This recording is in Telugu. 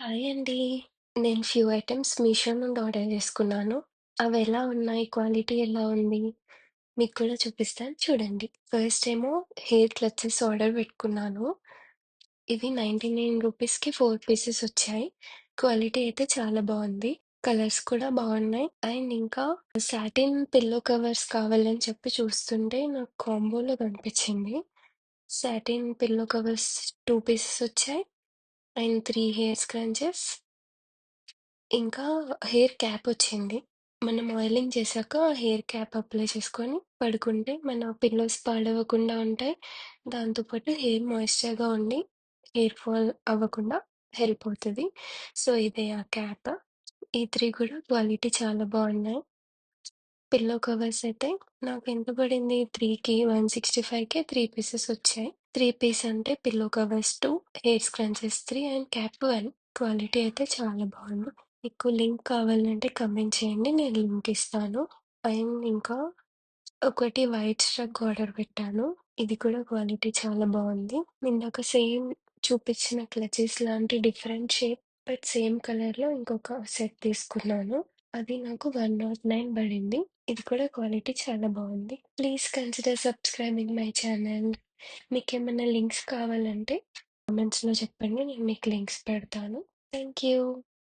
హాయ్ అండి. నేను ఫ్యూ ఐటెమ్స్ మీషో నుండి ఆర్డర్ చేసుకున్నాను. అవెలా ఉన్నాయి? క్వాలిటీ ఎలా ఉంది? మీకు కూడా చూపిస్తాను చూడండి. ఫస్ట్ ఏమో హెయిర్ క్లచెస్ ఆర్డర్ పెట్టుకున్నాను. ఇవి రూ. 99కి 4 పీసెస్ వచ్చాయి. క్వాలిటీ అయితే చాలా బావుంది. కలర్స్ కూడా బావున్నాయి. అండ్ ఇంకా సాటిన్ పిల్లో కవర్స్ కావాలని చెప్పి చూస్తుంటే నాకు కాంబోలో కనిపించింది. సాటిన్ పిల్లో కవర్స్ 2 పీసెస్ వచ్చాయి. అండ్ 3 హెయిర్ స్క్రంచెస్ ఇంకా హెయిర్ క్యాప్ వచ్చింది. మనం ఆయిలింగ్ చేశాక హెయిర్ క్యాప్ అప్లై చేసుకొని పడుకుంటే మన పిల్లోస్ పాడవకుండా ఉంటాయి. దాంతో పాటు హెయిర్ మాయిశ్చర్‌గా ఉండి హెయిర్ ఫాల్ అవ్వకుండా హెల్ప్ అవుతది. సో, ఇదే ఆ క్యాప్. ఈ 3 కూడా క్వాలిటీ చాలా బావున్నాయి. పిల్లో కవర్స్ అయితే నాకెంత పడింది 3కి 165కే 3 పీసెస్ వచ్చాయి. 3 పీస్ అంటే pillow covers 2, hair scrunchies 3 and cap 1. Quality అయితే చాలా బావుంది. మీకు లింక్ కావాలంటే కమెంట్ చేయండి. నేను లింక్ ఇస్తాను. అండ్ ఇంకా ఒకటి వైట్ స్ట్రగ్ ఆర్డర్ పెట్టాను. ఇది కూడా క్వాలిటీ చాలా బావుంది. ఇందాక సేమ్ చూపించిన క్లచెస్ లాంటి డిఫరెంట్ షేప్ బట్ సేమ్ కలర్‌లో ఇంకొక సెట్ తీసుకున్నాను. అది నాకు 109 పడింది. ఇది కూడా క్వాలిటీ చాలా బావుంది. Please consider subscribing my channel. మీకేమన్నా లింక్స్ కావాలంటే కామెంట్స్‌లో చెప్పండి. నేను మీకు లింక్స్ పెడతాను. Thank you.